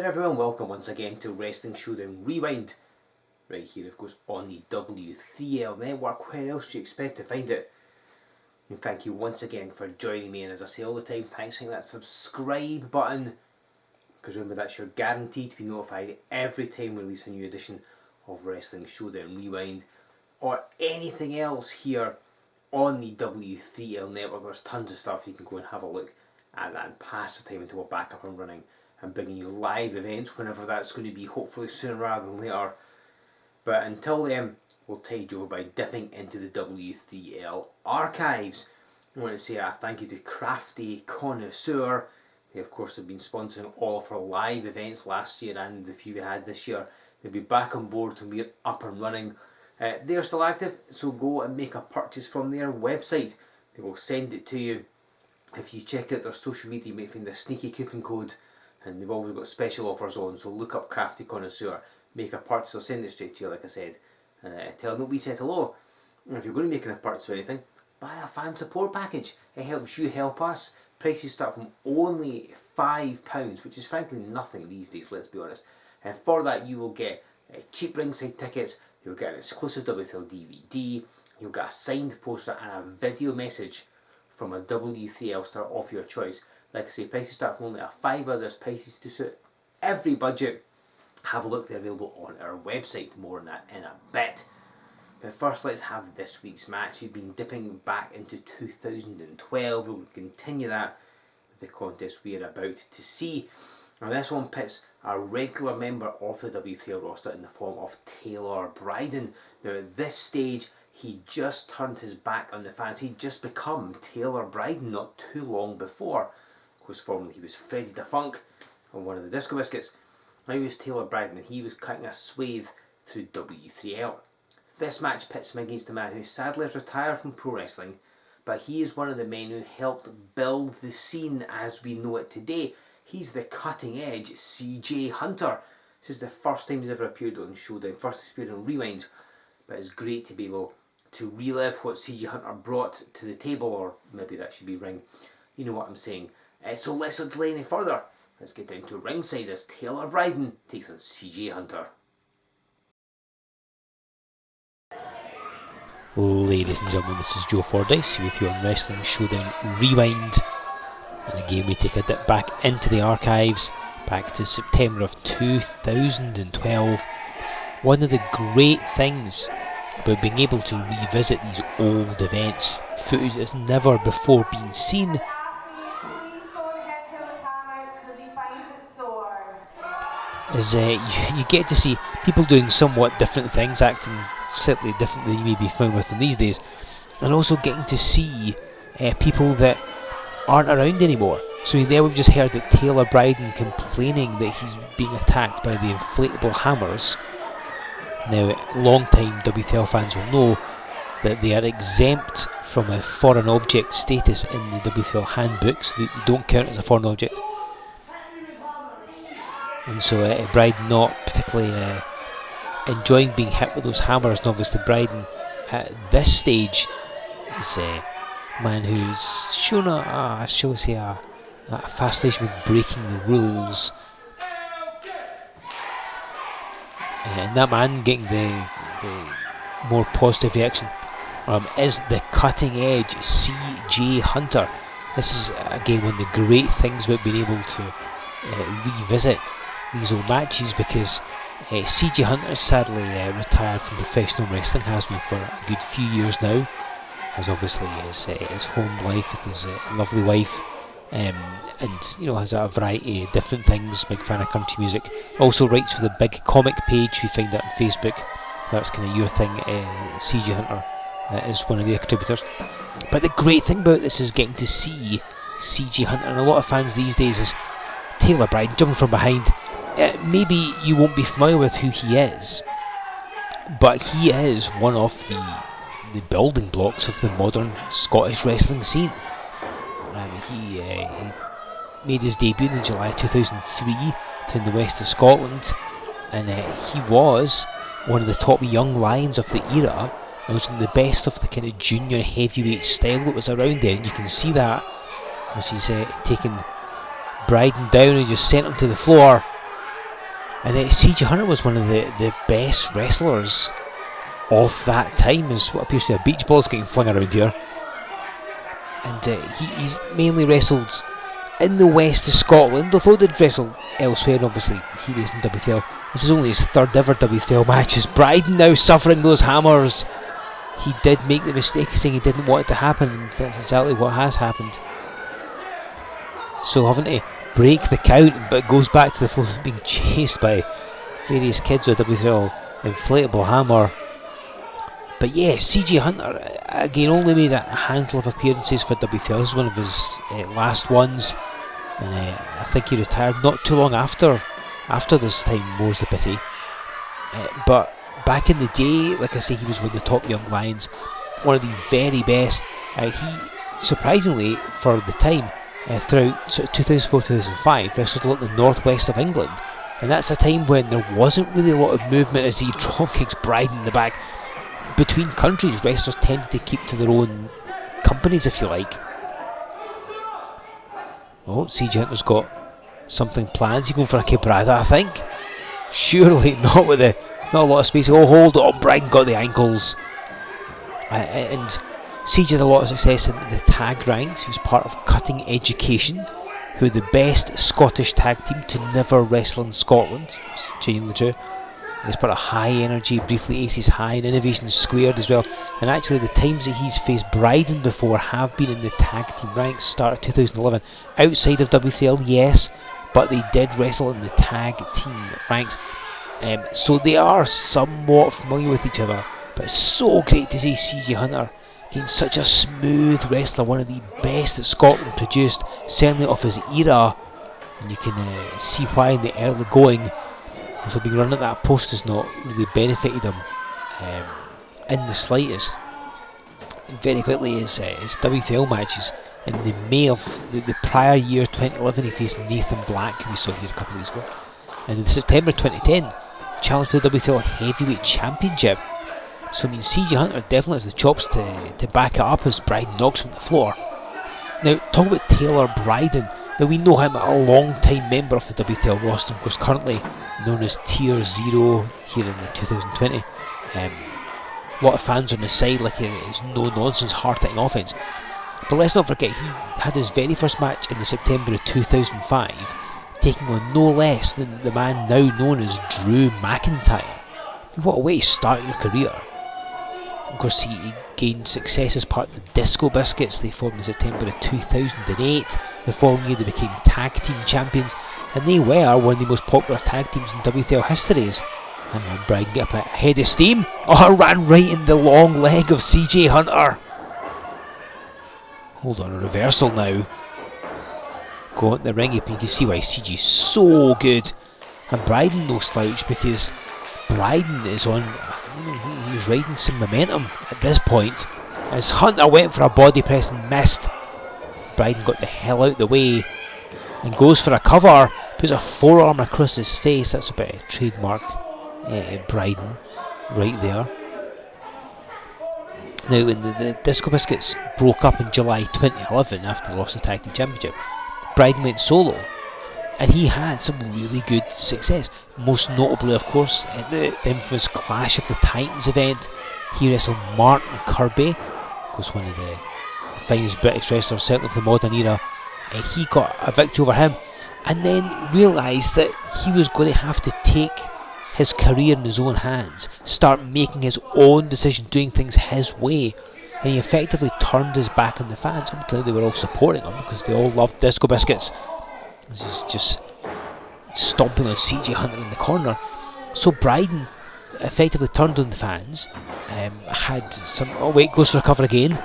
everyone, welcome once again to Wrestling Showdown Rewind. Right here, of course, on the W3L network. Where else do you expect to find it? And thank you once again for joining me, and as I say all the time, thanks for hitting that subscribe button, because remember that's your guarantee to be notified every time we release a new edition of Wrestling Showdown Rewind or anything else here on the W3L network. There's tons of stuff you can go and have a look at that and pass the time until we're back up and running and bringing you live events whenever that's going to be, hopefully sooner rather than later. But until then, we'll tide you over by dipping into the W3L archives. I want to say a thank you to Crafty Connoisseur. They of course have been sponsoring all of our live events last year and the few we had this year. They'll be back on board when we're up and running. They're still active, so go and make a purchase from their website. They will send it to you. If you check out their social media, you might find a sneaky coupon code, and they've always got special offers on, so look up Crafty Connoisseur, make a purchase, they'll send it straight to you like I said, and tell them that we said hello. And if you're going to make a purchase of anything, buy a fan support package. It helps you help us. Prices start from only £5, which is frankly nothing these days, let's be honest. And for that you will get cheap ringside tickets, you'll get an exclusive W3L DVD, you'll get a signed poster and a video message from a W3L star of your choice. Like I say, prices start from only a £5. There's prices to suit every budget. Have a look, they're available on our website. More on that in a bit. But first, let's have this week's match. We've been dipping back into 2012. We'll continue that with the contest we are about to see. Now, this one pits a regular member of the W3L roster in the form of Taylor Bryden. Now, at this stage, he just turned his back on the fans. He'd just become Taylor Bryden not too long before. Of course, formerly he was Freddie DeFunk on one of the Disco Biscuits. Now he was Taylor Bryden, and he was cutting a swathe through W3L. This match pits him against a man who sadly has retired from pro wrestling, but he is one of the men who helped build the scene as we know it today. He's the cutting edge CJ Hunter. This is the first time he's ever appeared on Showdown, first appeared on Rewind, but it's great to be able to relive what CJ Hunter brought to the table, or maybe that should be ring. You know what I'm saying. So let's not delay any further. Let's get down to ringside as Taylor Bryden takes on CJ Hunter. Ladies and gentlemen, this is Joe Fordyce with you on Wrestling Showdown Rewind. And again we take a dip back into the archives, back to September of 2012. One of the great things about being able to revisit these old events, footage that's never before been seen, is you get to see people doing somewhat different things, acting slightly different than you may be familiar with them these days, and also getting to see people that aren't around anymore. So there we've just heard that Taylor Bryden complaining that he's being attacked by the inflatable hammers. Now, long-time W3L fans will know that they are exempt from a foreign object status in the W3L handbook, so they don't count as a foreign object. And so Bryden not particularly enjoying being hit with those hammers, and obviously Bryden at this stage is a man who's shown a fascination with breaking the rules. And that man getting the more positive reaction is the cutting edge CJ Hunter. This is again one of the great things about being able to revisit these old matches, because CJ Hunter sadly retired from professional wrestling, has been for a good few years now, has obviously his home life with his lovely wife, and you know, has a variety of different things. Big fan of country music, also writes for the Big Comic page. We find that on Facebook, if that's kind of your thing. CJ Hunter is one of the contributors. But the great thing about this is getting to see CJ Hunter, and a lot of fans these days, is Taylor Bryden jumping from behind. Maybe you won't be familiar with who he is, but he is one of the building blocks of the modern Scottish wrestling scene. He made his debut in July 2003 in the west of Scotland, and he was one of the top young lions of the era. It was in the best of the kind of junior heavyweight style that was around there, and you can see that as he's taken Bryden down and just sent him to the floor. And CJ Hunter was one of the best wrestlers of that time, as what appears to be a beach ball's getting flung around here. And he's mainly wrestled in the west of Scotland, although he did wrestle elsewhere, and obviously he is in W3L. This is only his 3rd ever W3L match, as Bryden now suffering those hammers. He did make the mistake of saying he didn't want it to happen, and that's exactly what has happened. So having to break the count, but it goes back to the floor, being chased by various kids with a W3L inflatable hammer. But yeah, CJ Hunter again only made a handful of appearances for W3L. This is one of his last ones, and I think he retired not too long after this time, more's the pity. But back in the day, like I say, he was one of the top young lions, one of the very best. He, surprisingly for the time, throughout 2004-2005, wrestled a lot in the northwest of England, and that's a time when there wasn't really a lot of movement as he drop kicks Bryden in the back. Between countries, wrestlers tended to keep to their own companies, if you like. Oh, CJ Hunter's got something planned. He's going for a quebrada, I think. Surely not with not a lot of space. Oh, hold on, Bryden got the ankles. And CJ had a lot of success in the tag ranks. He was part of Cutting Education, who are the best Scottish tag team to never wrestle in Scotland. It's genuinely true. He's part of High Energy, briefly Aces High, and Innovation Squared as well. And actually the times that he's faced Bryden before have been in the tag team ranks. Started 2011 outside of W3L, yes, but they did wrestle in the tag team ranks. So they are somewhat familiar with each other. But it's so great to see CJ Hunter being such a smooth wrestler, one of the best that Scotland produced, certainly of his era. And you can see why in the early going, so being run at that post has not really benefited him in the slightest. Very quickly, his W3L matches in the May of the prior year, 2011, he faced Nathan Black, who we saw here a couple of weeks ago. And in September 2010, challenged for the W3L Heavyweight Championship. So I mean, CJ Hunter definitely has the chops to back it up as Bryden knocks him on the floor. Now, talking about Taylor Bryden, now we know him, a long-time member of the W3L roster, of course currently known as Tier 0 here in the 2020. A lot of fans on the side like his no-nonsense, hard-hitting offense. But let's not forget, he had his very first match in the September of 2005, taking on no less than the man now known as Drew McIntyre. What a way to start your career. Of course, he gained success as part of the Disco Biscuits. They formed in September of 2008. The following year they became tag team champions, and they were one of the most popular tag teams in W3L histories. And Bryden get up a head of steam. Oh, ran right in the long leg of CJ Hunter. Hold on, a reversal now. Go on the ring, you can see why CJ's so good. And Bryden no slouch, because Bryden is on, he's riding some momentum at this point. As Hunter went for a body press and missed, Bryden got the hell out of the way and goes for a cover, puts a forearm across his face. That's a bit of trademark Bryden right there. Now when the Disco Biscuits broke up in July 2011 after they lost the Tag Team Championship, Bryden went solo, and he had some really good success. Most notably, of course, at the infamous Clash of the Titans event, he wrestled Martin Kirby, of course one of the finest British wrestlers, certainly of the modern era. He got a victory over him, and then realised that he was going to have to take his career in his own hands, start making his own decision, doing things his way. And he effectively turned his back on the fans until they were all supporting him because they all loved Disco Biscuits. He's just stomping on CJ Hunter in the corner. So Bryden effectively turned on the fans, had some, oh wait, goes for a cover again,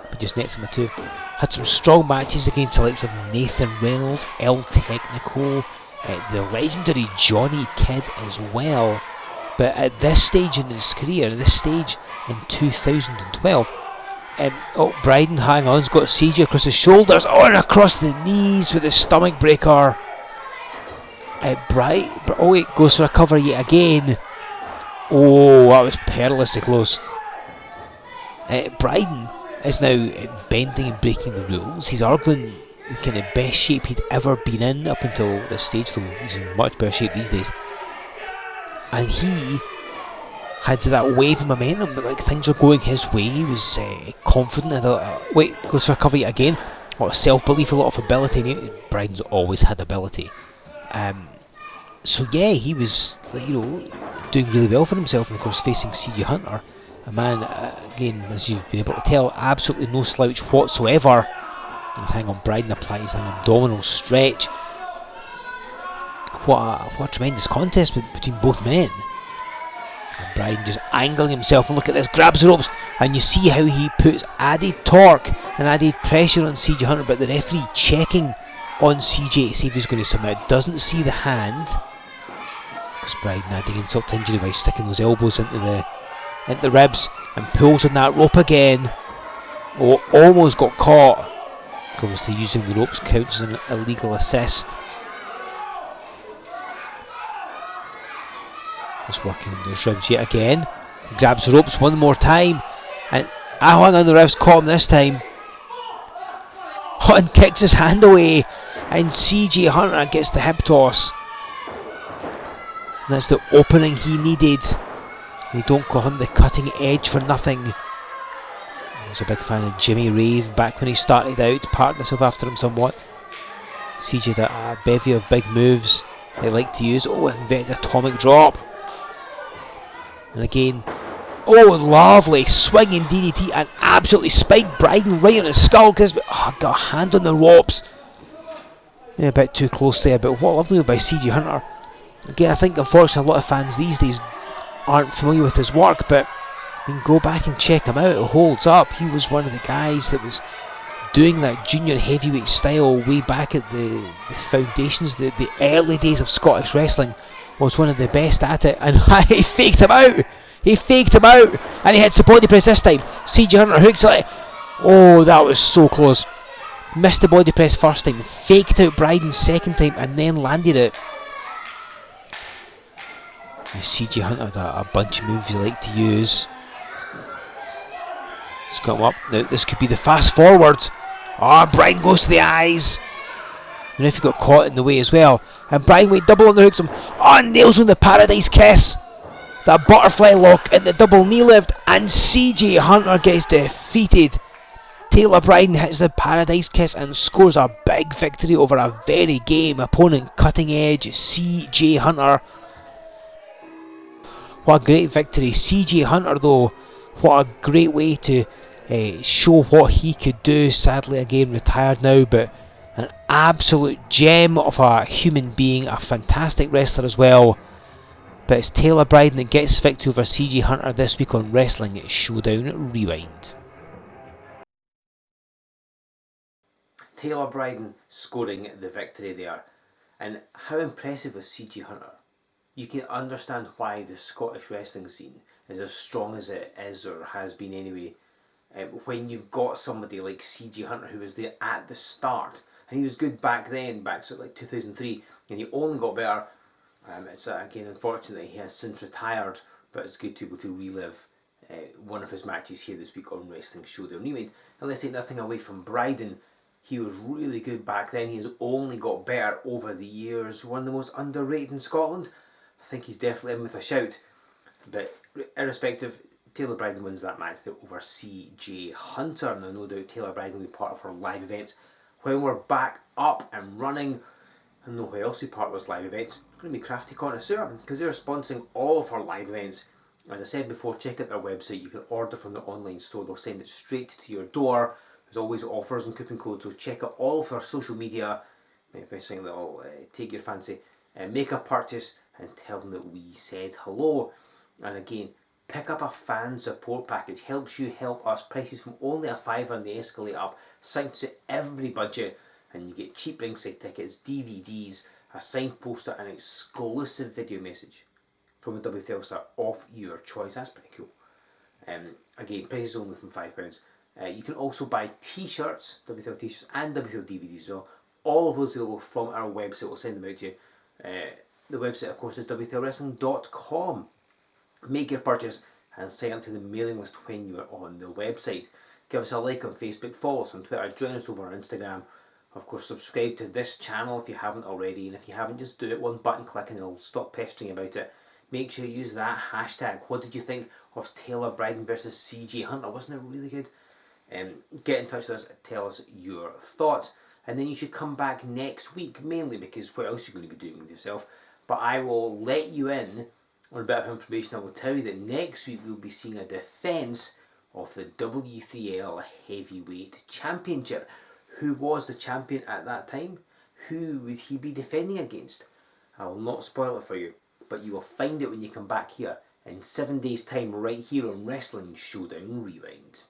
but just next him two. Had some strong matches against the likes of Nathan Reynolds, El Technico, the legendary Johnny Kidd as well. But at this stage in his career, at this stage in 2012, Bryden, hang on, has got CJ across his shoulders, and across the knees with his stomach breaker. Oh wait, goes for a cover yet again. Oh, that was perilously close. Bryden is now bending and breaking the rules. He's arguing the kind of best shape he'd ever been in up until this stage, though he's in much better shape these days. and he had that wave of momentum, but like things were going his way. He was confident. Goes for a cover yet again. A lot of self-belief, a lot of ability. Bryden's always had ability. So yeah, he was doing really well for himself, and of course facing CJ Hunter, a man again, as you've been able to tell, absolutely no slouch whatsoever. And hang on, Bryden applies an abdominal stretch. What a tremendous contest between both men. And Bryden just angling himself, and look at this, grabs the ropes, and you see how he puts added torque and added pressure on CJ Hunter, but the referee checking on CJ to see if he's going to submit. Doesn't see the hand, because Bryden adding insult to injury by sticking those elbows into the ribs, and pulls on that rope again. Oh, almost got caught. Obviously using the ropes counts as an illegal assist. Just working on those ribs yet again. He grabs the ropes one more time, and hang on, the ref's caught him this time. And kicks his hand away, and CJ Hunter gets the hip toss. And that's the opening he needed. They don't call him the cutting edge for nothing. I was a big fan of Jimmy Rave back when he started out, parked himself after him somewhat. CJ had a bevy of big moves they like to use. Oh, invented atomic drop. And again, oh, lovely swinging DDT, and absolutely spiked Bryden right on his skull, because got a hand on the ropes. Yeah, a bit too close there, but what lovely by CJ Hunter. Again, I think unfortunately a lot of fans these days aren't familiar with his work, but you can go back and check him out. It holds up. He was one of the guys that was doing that junior heavyweight style way back at the foundations, the early days of Scottish wrestling. Was one of the best at it, and he faked him out. And he hits the body press this time. CJ Hunter hooks it. Oh, that was so close. Missed the body press first time, faked out Bryden second time, and then landed it. CJ Hunter had a bunch of moves he liked to use. He's got him up. Now this could be the fast forward. Bryden goes to the eyes. And if he got caught in the way as well. And Bryden went double underhooks him. Nails on the Paradise Kiss. That butterfly lock and the double knee lift. And CJ Hunter gets defeated. Taylor Bryden hits the Paradise Kiss and scores a big victory over a very game opponent, cutting edge CJ Hunter. What a great victory. CJ Hunter though, what a great way to show what he could do. Sadly again retired now, but an absolute gem of a human being, a fantastic wrestler as well. But it's Taylor Bryden that gets victory over CJ Hunter this week on Wrestling Showdown Rewind. Taylor Bryden scoring the victory there. And how impressive was CJ Hunter? You can understand why the Scottish wrestling scene is as strong as it is, or has been anyway, when you've got somebody like CJ Hunter who was there at the start. And he was good back then, back sort of like 2003, and he only got better. It's again unfortunate he has since retired, but it's good to be able to relive one of his matches here this week on Wrestling Showdown Rewind. And let's take nothing away from Bryden. He was really good back then. He has only got better over the years. One of the most underrated in Scotland. I think he's definitely in with a shout. But irrespective, Taylor Bryden wins that match there over CJ Hunter. Now, no doubt Taylor Bryden will be part of our live events when we're back up and running. And know who else will be part of those live events? It's going to be Crafty Connoisseur, because they're sponsoring all of our live events. As I said before, check out their website. You can order from their online store. They'll send it straight to your door. There's always offers and coupon codes, so check out all of our social media. Maybe something that will take your fancy. Make a purchase and tell them that we said hello. And again, pick up a fan support package. Helps you help us. Prices from only a £5 and they escalate up. Synced to every budget. And you get cheap ringside tickets, DVDs, a signed poster, and an exclusive video message from a W3L star of your choice. That's pretty cool. Again, prices only from £5. You can also buy t-shirts, W3L t-shirts, and W3L DVDs as well. All of those available from our website. We'll send them out to you. The website, of course, is W3LWrestling.com. Make your purchase and sign up to the mailing list when you are on the website. Give us a like on Facebook, follow us on Twitter, join us over on Instagram. Of course, subscribe to this channel if you haven't already, and if you haven't, just do it. One button click and it'll stop pestering about it. make sure you use that hashtag. What did you think of Taylor Bryden versus CJ Hunter? Wasn't it really good? Get in touch with us, tell us your thoughts, and then you should come back next week, mainly because what else are you going to be doing with yourself? But I will let you in on a bit of information. I will tell you that next week we'll be seeing a defence of the W3L Heavyweight Championship. Who was the champion at that time? Who would he be defending against? I will not spoil it for you, but you will find it when you come back here in 7 days' time, right here on Wrestling Showdown Rewind.